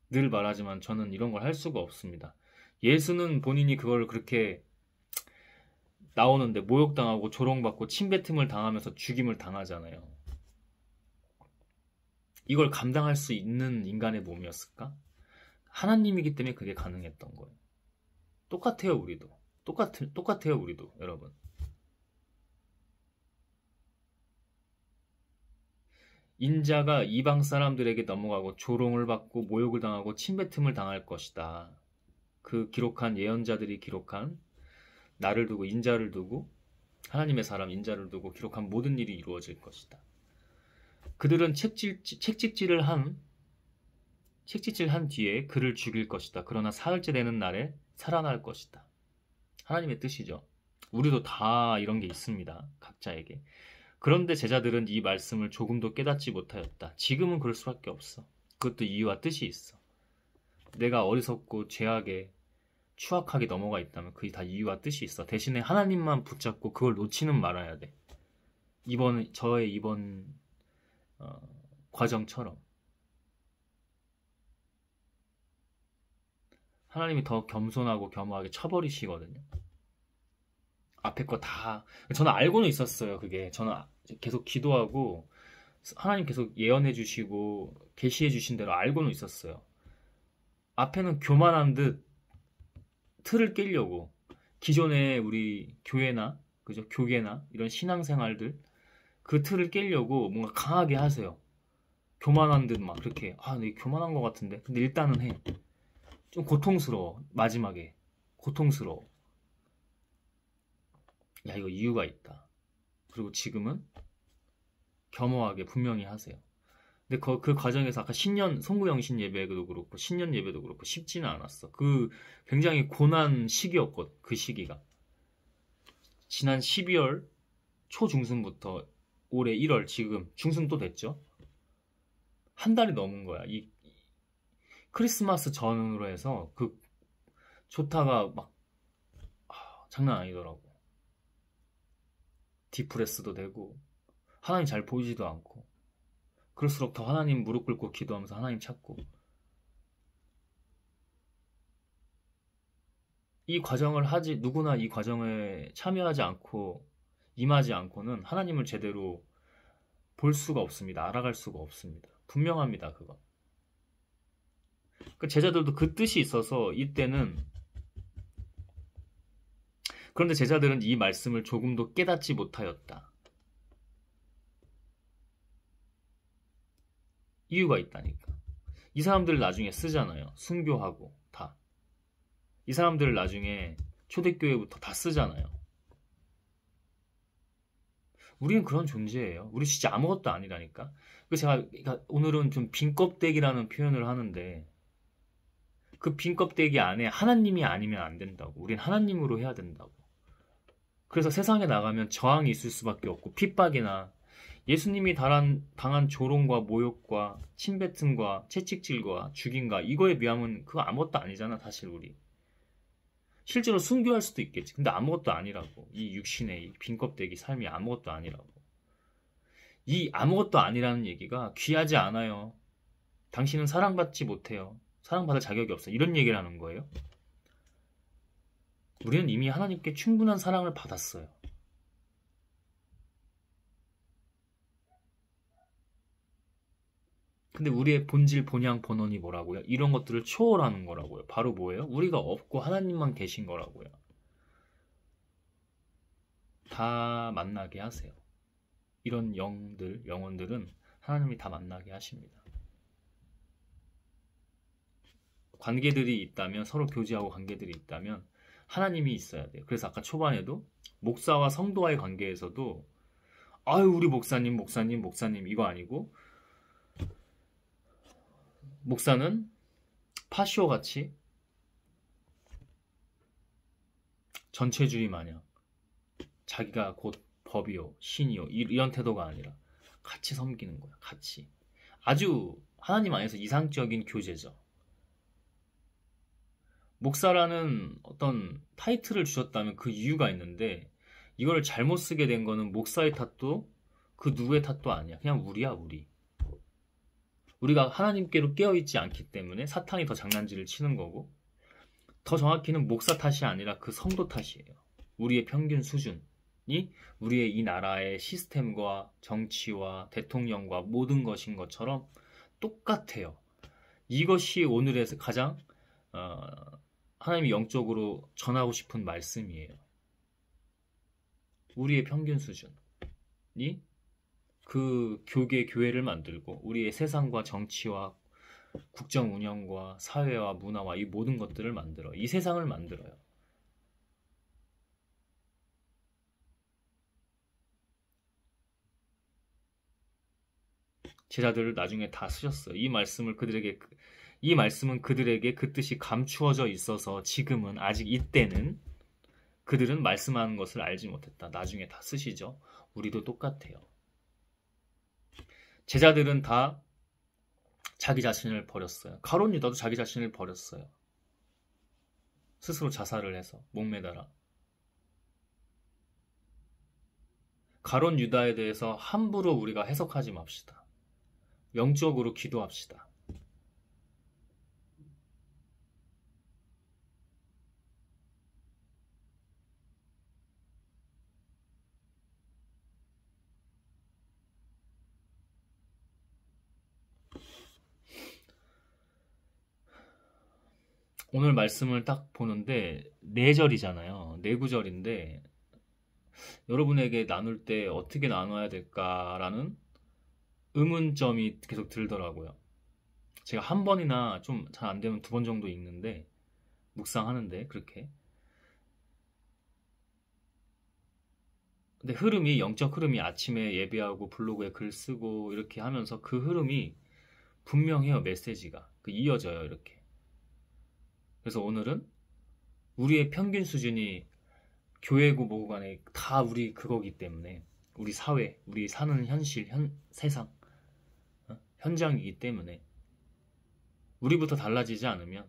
늘 말하지만 저는 이런 걸 할 수가 없습니다. 예수는 본인이 그걸 그렇게 나오는데 모욕당하고 조롱받고 침뱉음을 당하면서 죽임을 당하잖아요. 이걸 감당할 수 있는 인간의 몸이었을까? 하나님이기 때문에 그게 가능했던 거예요. 똑같아요, 우리도. 똑같아요, 우리도, 여러분. 인자가 이방 사람들에게 넘어가고 조롱을 받고 모욕을 당하고 침뱉음을 당할 것이다. 그 기록한 예언자들이 기록한 나를 두고 인자를 두고 하나님의 사람 인자를 두고 기록한 모든 일이 이루어질 것이다. 그들은 책찍질을 한 뒤에 그를 죽일 것이다. 그러나 사흘째 되는 날에 살아날 것이다. 하나님의 뜻이죠. 우리도 다 이런 게 있습니다. 각자에게. 그런데 제자들은 이 말씀을 조금도 깨닫지 못하였다. 지금은 그럴 수밖에 없어. 그것도 이유와 뜻이 있어. 내가 어리석고 죄악에 추악하게 넘어가 있다면 그게 다 이유와 뜻이 있어. 대신에 하나님만 붙잡고 그걸 놓치는 말아야 돼. 저의 이번 과정처럼. 하나님이 더 겸손하고 겸허하게 쳐버리시거든요. 앞에 거 다. 저는 알고는 있었어요. 그게. 저는 계속 기도하고 하나님 계속 예언해 주시고 계시해 주신 대로 알고는 있었어요. 앞에는 교만한 듯 틀을 깨려고 기존의 우리 교회나 그죠? 교계나 이런 신앙생활들 그 틀을 깨려고 뭔가 강하게 하세요. 교만한 듯 막 그렇게 내 교만한 것 같은데 근데 일단은 해. 좀 고통스러워. 마지막에 고통스러워. 야 이거 이유가 있다. 그리고 지금은 겸허하게 분명히 하세요. 근데 그 과정에서 아까 송구영신 예배도 그렇고 신년 예배도 그렇고 쉽지는 않았어. 그 굉장히 고난 시기였거든. 그 시기가 지난 12월 초중순부터 올해 1월 지금 중순 또 됐죠. 한 달이 넘은 거야. 이 크리스마스 전으로 해서 그 조타가 막 장난 아니더라고. 디프레스도 되고 하나님 잘 보이지도 않고 그럴수록 더 하나님 무릎 꿇고 기도하면서 하나님 찾고 누구나 이 과정에 참여하지 않고 임하지 않고는 하나님을 제대로 볼 수가 없습니다. 알아갈 수가 없습니다. 분명합니다. 그거. 그 제자들도 그 뜻이 있어서 이때는 그런데 제자들은 이 말씀을 조금도 깨닫지 못하였다. 이유가 있다니까. 이 사람들을 나중에 쓰잖아요. 순교하고 다. 이 사람들을 나중에 초대교회부터 다 쓰잖아요. 우리는 그런 존재예요. 우리 진짜 아무것도 아니라니까. 그래서 제가 오늘은 좀 빈껍데기라는 표현을 하는데 그 빈껍데기 안에 하나님이 아니면 안 된다고. 우린 하나님으로 해야 된다고. 그래서 세상에 나가면 저항이 있을 수밖에 없고 핍박이나 예수님이 당한 조롱과 모욕과 침뱉음과 채찍질과 죽임과 이거에 비하면 그거 아무것도 아니잖아. 사실 우리. 실제로 순교할 수도 있겠지. 근데 아무것도 아니라고. 이 육신의 이 빈껍데기 삶이 아무것도 아니라고. 이 아무것도 아니라는 얘기가 귀하지 않아요. 당신은 사랑받지 못해요. 사랑받을 자격이 없어. 이런 얘기를 하는 거예요. 우리는 이미 하나님께 충분한 사랑을 받았어요. 근데 우리의 본질, 본향, 본원이 뭐라고요? 이런 것들을 초월하는 거라고요. 바로 뭐예요? 우리가 없고 하나님만 계신 거라고요. 다 만나게 하세요. 이런 영혼들은 하나님이 다 만나게 하십니다. 관계들이 있다면, 서로 교제하고 관계들이 있다면 하나님이 있어야 돼요. 그래서 아까 초반에도 목사와 성도와의 관계에서도 아유 우리 목사님 이거 아니고, 목사는 파쇼같이 전체주의 마냥 자기가 곧 법이요 신이요 이런 태도가 아니라 같이 섬기는 거야. 같이 아주 하나님 안에서 이상적인 교제죠. 목사라는 어떤 타이틀을 주셨다면 그 이유가 있는데, 이걸 잘못 쓰게 된 거는 목사의 탓도 그 누구의 탓도 아니야. 그냥 우리야. 우리가 하나님께로 깨어있지 않기 때문에 사탄이 더 장난질을 치는 거고, 더 정확히는 목사 탓이 아니라 그 성도 탓이에요. 우리의 평균 수준이 우리의 이 나라의 시스템과 정치와 대통령과 모든 것인 것처럼 똑같아요. 이것이 오늘의 가장 하나님이 영적으로 전하고 싶은 말씀이에요. 우리의 평균 수준이 그 교회를 만들고 우리의 세상과 정치와 국정 운영과 사회와 문화와 이 모든 것들을 만들어 이 세상을 만들어요. 제자들을 나중에 다 쓰셨어요. 이 말씀은 그들에게 그 뜻이 감추어져 있어서 지금은 아직 이때는 그들은 말씀하는 것을 알지 못했다. 나중에 다 쓰시죠. 우리도 똑같아요. 제자들은 다 자기 자신을 버렸어요. 가룟 유다도 자기 자신을 버렸어요. 스스로 자살을 해서 목매달아. 가룟 유다에 대해서 함부로 우리가 해석하지 맙시다. 영적으로 기도합시다. 오늘 말씀을 딱 보는데 4절이잖아요. 4구절인데 여러분에게 나눌 때 어떻게 나눠야 될까라는 의문점이 계속 들더라고요. 제가 한 번이나 좀 잘 안 되면 2번 정도 읽는데, 묵상하는데 그렇게. 근데 흐름이, 영적 흐름이 아침에 예배하고 블로그에 글 쓰고 이렇게 하면서 그 흐름이 분명해요. 메시지가 이어져요. 이렇게. 그래서 오늘은 우리의 평균 수준이 교회고 뭐고 간에 다 우리 그거기 때문에, 우리 사회, 우리 사는 현실, 세상, 현장이기 때문에 우리부터 달라지지 않으면,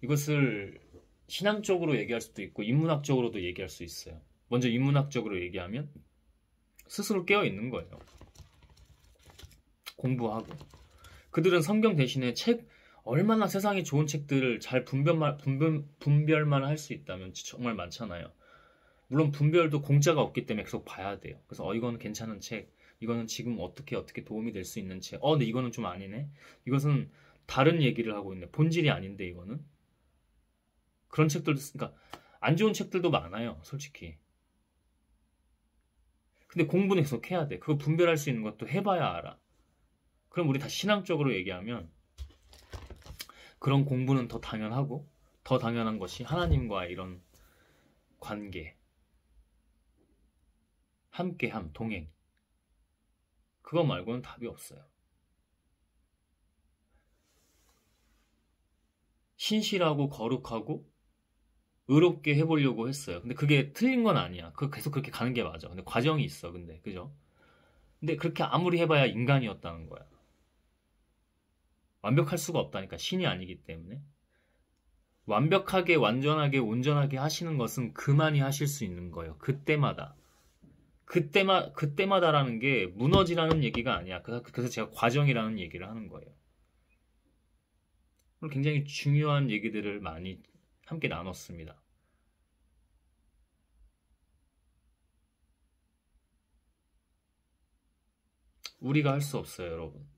이것을 신앙적으로 얘기할 수도 있고 인문학적으로도 얘기할 수 있어요. 먼저 인문학적으로 얘기하면 스스로 깨어있는 거예요. 공부하고. 그들은 성경 대신에 얼마나 세상에 좋은 책들을 잘 분별만 할 수 있다면 정말 많잖아요. 물론 분별도 공짜가 없기 때문에 계속 봐야 돼요. 그래서 이거는 괜찮은 책, 이거는 지금 어떻게 도움이 될 수 있는 책, 근데 이거는 좀 아니네, 이것은 다른 얘기를 하고 있네, 본질이 아닌데 이거는. 그런 책들도, 그러니까 안 좋은 책들도 많아요, 솔직히. 근데 공부는 계속 해야 돼. 그거 분별할 수 있는 것도 해봐야 알아. 그럼 우리 다 신앙적으로 얘기하면 그런 공부는 더 당연하고, 더 당연한 것이 하나님과 이런 관계, 함께함, 동행, 그거 말고는 답이 없어요. 신실하고 거룩하고 의롭게 해보려고 했어요. 근데 그게 틀린 건 아니야. 계속 그렇게 가는 게 맞아. 근데 과정이 있어. 그죠? 근데 그렇게 아무리 해봐야 인간이었다는 거야. 완벽할 수가 없다니까. 신이 아니기 때문에. 완벽하게, 완전하게, 온전하게 하시는 것은 그만이 하실 수 있는 거예요. 그때마다라는 게 무너지라는 얘기가 아니야. 그래서 제가 과정이라는 얘기를 하는 거예요. 오늘 굉장히 중요한 얘기들을 많이 함께 나눴습니다. 우리가 할 수 없어요, 여러분.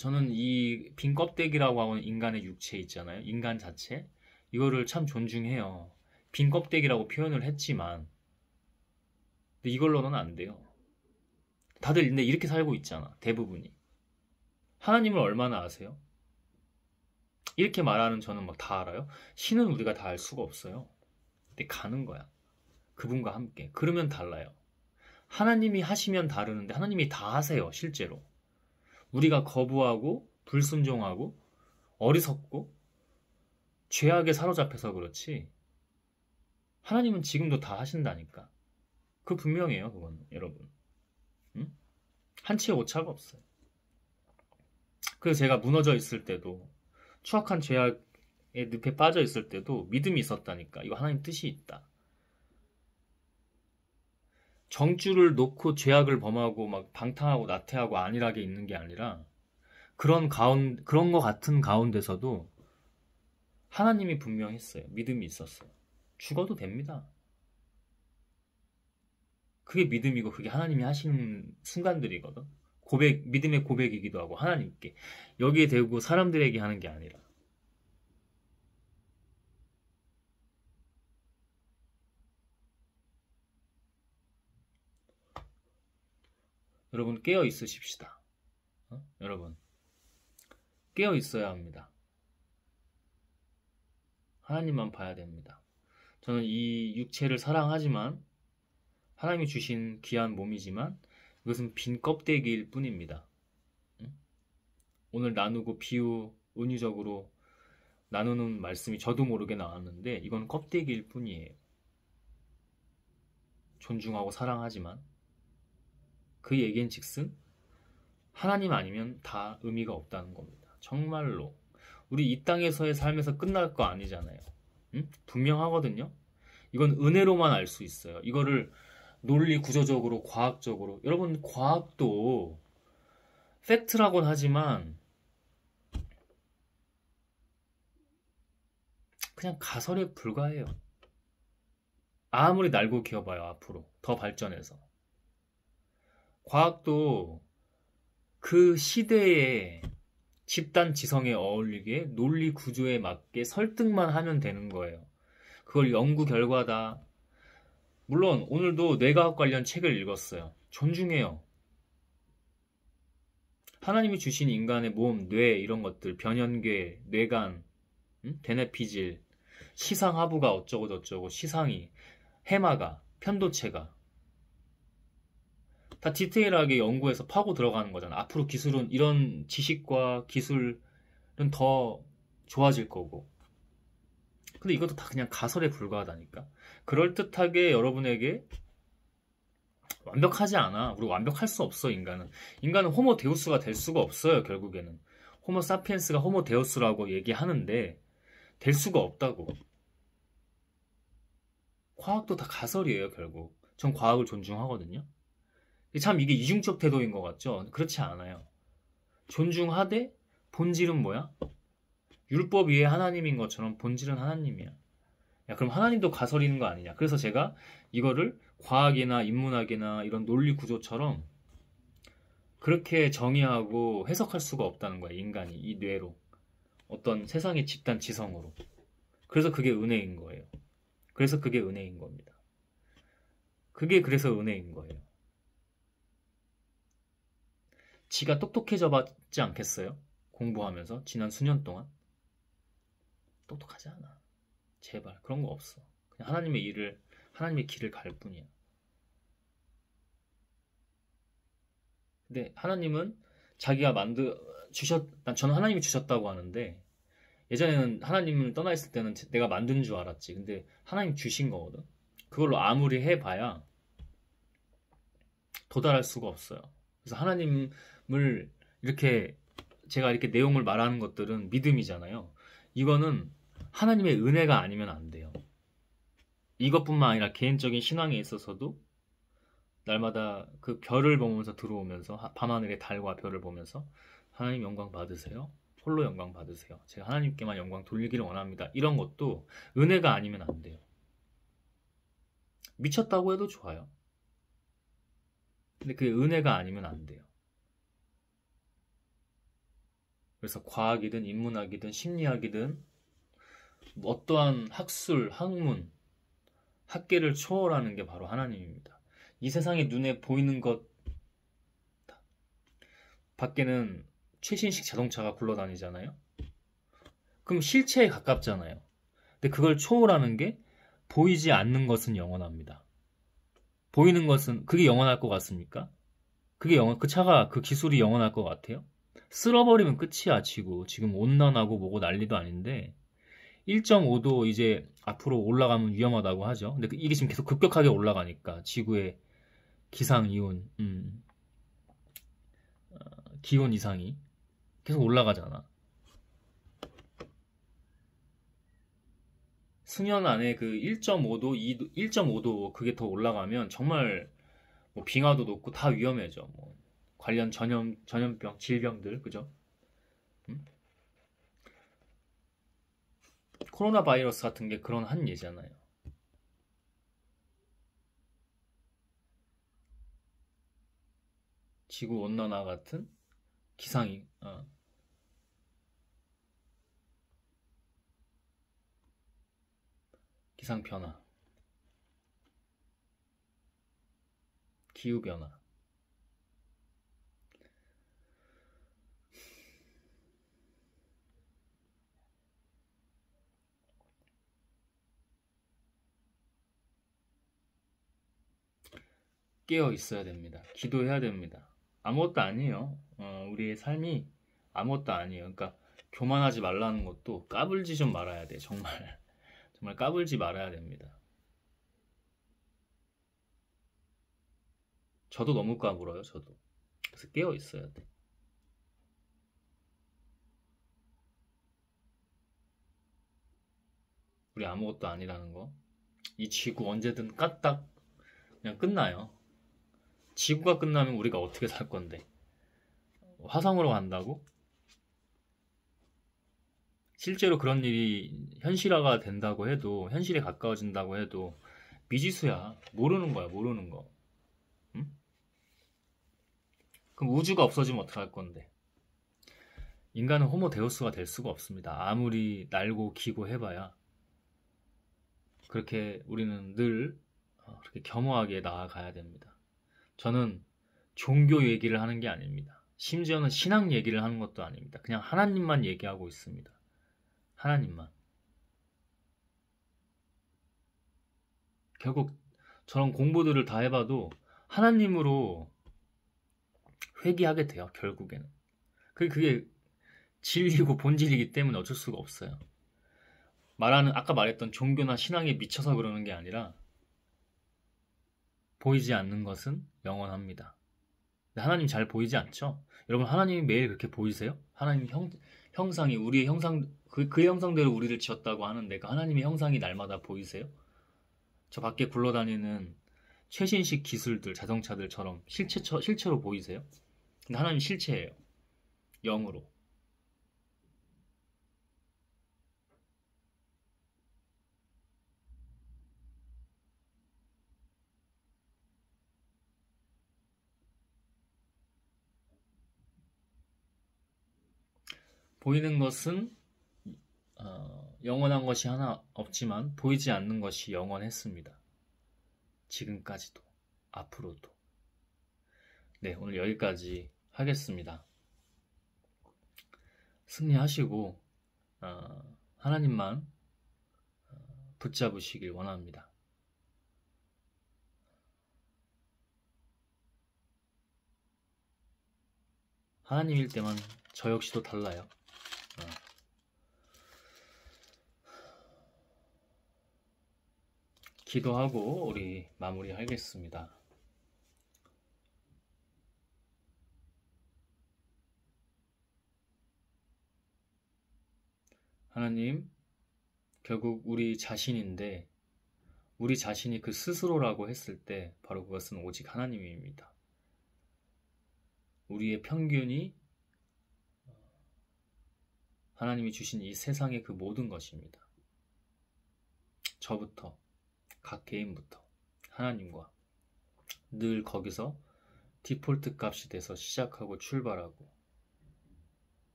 저는 이 빈 껍데기라고 하는 인간의 육체 있잖아요. 인간 자체. 이거를 참 존중해요. 빈 껍데기라고 표현을 했지만, 근데 이걸로는 안 돼요. 다들 근데 이렇게 살고 있잖아. 대부분이. 하나님을 얼마나 아세요? 이렇게 말하는 저는 막 다 알아요. 신은 우리가 다 알 수가 없어요. 근데 가는 거야. 그분과 함께. 그러면 달라요. 하나님이 하시면 다르는데 하나님이 다 하세요. 실제로. 우리가 거부하고 불순종하고 어리석고 죄악에 사로잡혀서 그렇지 하나님은 지금도 다 하신다니까. 그 분명해요. 그건 여러분. 응? 한치의 오차가 없어요. 그래서 제가 무너져 있을 때도 추악한 죄악의 늪에 빠져 있을 때도 믿음이 있었다니까. 이거 하나님 뜻이 있다. 정줄을 놓고 죄악을 범하고 막 방탕하고 나태하고 안일하게 있는 게 아니라 그런 거 같은 가운데서도 하나님이 분명했어요. 믿음이 있었어요. 죽어도 됩니다. 그게 믿음이고 그게 하나님이 하시는 순간들이거든. 믿음의 고백이기도 하고 하나님께. 여기에 대고 사람들에게 하는 게 아니라. 여러분 깨어 있으십시다. 여러분 깨어 있어야 합니다. 하나님만 봐야 됩니다. 저는 이 육체를 사랑하지만 하나님이 주신 귀한 몸이지만 이것은 빈 껍데기일 뿐입니다. 오늘 나누고 은유적으로 나누는 말씀이 저도 모르게 나왔는데 이건 껍데기일 뿐이에요. 존중하고 사랑하지만 그 얘기인즉슨 하나님 아니면 다 의미가 없다는 겁니다. 정말로 우리 이 땅에서의 삶에서 끝날 거 아니잖아요. 분명하거든요. 이건 은혜로만 알 수 있어요. 이거를 논리 구조적으로 과학적으로 여러분 과학도 팩트라고는 하지만 그냥 가설에 불과해요. 아무리 날고 기어봐요. 앞으로 더 발전해서 과학도 그 시대의 집단 지성에 어울리게 논리 구조에 맞게 설득만 하면 되는 거예요. 그걸 연구 결과다. 물론 오늘도 뇌과학 관련 책을 읽었어요. 존중해요. 하나님이 주신 인간의 몸, 뇌 이런 것들, 변연계, 뇌간, 대뇌피질, 시상하부가 어쩌고 저쩌고, 시상이, 해마가, 편도체가 다 디테일하게 연구해서 파고 들어가는 거잖아. 앞으로 기술은 이런 지식과 기술은 더 좋아질 거고. 근데 이것도 다 그냥 가설에 불과하다니까. 그럴듯하게 여러분에게 완벽하지 않아. 우리 완벽할 수 없어, 인간은. 인간은 호모 데우스가 될 수가 없어요, 결국에는. 호모 사피엔스가 호모 데우스라고 얘기하는데 될 수가 없다고. 과학도 다 가설이에요, 결국. 전 과학을 존중하거든요. 참 이게 이중적 태도인 것 같죠? 그렇지 않아요. 존중하되 본질은 뭐야? 율법 위에 하나님인 것처럼 본질은 하나님이야. 야, 그럼 하나님도 가설이는 거 아니냐? 그래서 제가 이거를 과학이나 인문학이나 이런 논리 구조처럼 그렇게 정의하고 해석할 수가 없다는 거야, 인간이. 이 뇌로. 어떤 세상의 집단 지성으로. 그래서 그게 은혜인 거예요. 그래서 그게 은혜인 겁니다. 그게 그래서 은혜인 거예요. 지가 똑똑해져 봤지 않겠어요? 공부하면서 지난 수년 동안 똑똑하지 않아. 제발 그런 거 없어. 그냥 하나님의 길을 갈 뿐이야. 근데 하나님은 자기가 저는 하나님이 주셨다고 하는데 예전에는 하나님을 떠나 있을 때는 내가 만든 줄 알았지. 근데 하나님 주신 거거든. 그걸로 아무리 해봐야 도달할 수가 없어요. 그래서 하나님을 제가 이렇게 내용을 말하는 것들은 믿음이잖아요. 이거는 하나님의 은혜가 아니면 안 돼요. 이것뿐만 아니라 개인적인 신앙에 있어서도 날마다 그 별을 보면서 들어오면서 밤하늘의 달과 별을 보면서 하나님 영광 받으세요. 홀로 영광 받으세요. 제가 하나님께만 영광 돌리기를 원합니다. 이런 것도 은혜가 아니면 안 돼요. 미쳤다고 해도 좋아요. 근데 그게 은혜가 아니면 안 돼요. 그래서 과학이든 인문학이든 심리학이든 어떠한 학술, 학문, 학계를 초월하는 게 바로 하나님입니다. 이 세상에 눈에 보이는 것 밖에는 최신식 자동차가 굴러다니잖아요. 그럼 실체에 가깝잖아요. 근데 그걸 초월하는 게 보이지 않는 것은 영원합니다. 보이는 것은 그게 영원할 것 같습니까? 그 차가 그 기술이 영원할 것 같아요? 쓸어버리면 끝이야, 지구. 지금 온난하고 뭐고 난리도 아닌데 1.5도 이제 앞으로 올라가면 위험하다고 하죠. 근데 이게 지금 계속 급격하게 올라가니까 지구의 기상 이온, 기온 이상이 계속 올라가잖아. 수년 안에 그 1.5도, 2도, 1.5도 그게 더 올라가면 정말 뭐 빙하도 높고 다 위험해져. 뭐 관련 전염병, 질병들, 그죠? 음? 코로나 바이러스 같은 게 그런 한 예잖아요. 지구 온난화 같은 기상이, 기상 변화, 기후 변화. 깨어 있어야 됩니다. 기도해야 됩니다. 아무것도 아니에요. 우리의 삶이 아무것도 아니에요. 그러니까 교만하지 말라는 것도 까불지 좀 말아야 돼. 정말 정말 까불지 말아야 됩니다. 저도 너무 까불어요. 저도. 그래서 깨어 있어야 돼. 우리 아무것도 아니라는 거. 이 지구 언제든 까딱 그냥 끝나요. 지구가 끝나면 우리가 어떻게 살 건데? 화성으로 간다고? 실제로 그런 일이 현실화가 된다고 해도, 현실에 가까워진다고 해도 미지수야. 모르는 거야, 모르는 거. 응? 그럼 우주가 없어지면 어떡할 건데? 인간은 호모 데우스가 될 수가 없습니다. 아무리 날고 기고 해봐야 그렇게 우리는 늘 그렇게 겸허하게 나아가야 됩니다. 저는 종교 얘기를 하는 게 아닙니다. 심지어는 신앙 얘기를 하는 것도 아닙니다. 그냥 하나님만 얘기하고 있습니다. 하나님만. 결국 저런 공부들을 다 해봐도 하나님으로 회귀하게 돼요. 결국에는. 그게 진리고 본질이기 때문에 어쩔 수가 없어요. 아까 말했던 종교나 신앙에 미쳐서 그러는 게 아니라 보이지 않는 것은 영원합니다. 하나님 잘 보이지 않죠? 여러분 하나님이 매일 그렇게 보이세요? 하나님 형상이 우리의 형상 그 형상대로 우리를 지었다고 하는데 그 하나님의 형상이 날마다 보이세요? 저 밖에 굴러다니는 최신식 기술들 자동차들처럼 실체로 보이세요? 근데 하나님 실체예요. 영으로. 보이는 것은 영원한 것이 하나 없지만 보이지 않는 것이 영원했습니다. 지금까지도 앞으로도. 네, 오늘 여기까지 하겠습니다. 승리하시고 하나님만 붙잡으시길 원합니다. 하나님일 때만 저 역시도 달라요. 기도하고 우리 마무리하겠습니다. 하나님, 결국 우리 자신인데 우리 자신이 그 스스로라고 했을 때 바로 그것은 오직 하나님입니다. 우리의 평균이 하나님이 주신 이 세상의 그 모든 것입니다. 저부터, 각 개인부터, 하나님과 늘 거기서 디폴트 값이 돼서 시작하고 출발하고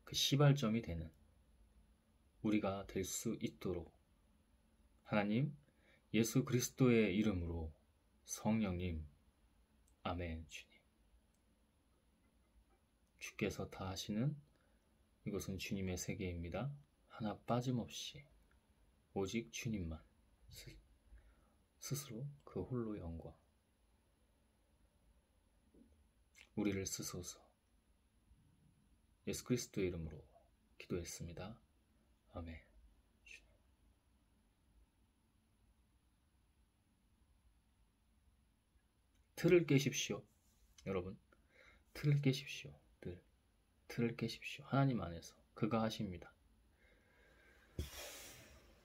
그 시발점이 되는 우리가 될 수 있도록 하나님 예수 그리스도의 이름으로 성령님 아멘. 주님 주께서 다 하시는 이것은 주님의 세계입니다. 하나 빠짐없이 오직 주님만 스스로 그 홀로 영광 우리를 쓰소서. 예수 그리스도의 이름으로 기도했습니다. 아멘. 틀을 깨십시오. 여러분 틀을 깨십시오. 틀을 깨십시오. 하나님 안에서 그가 하십니다.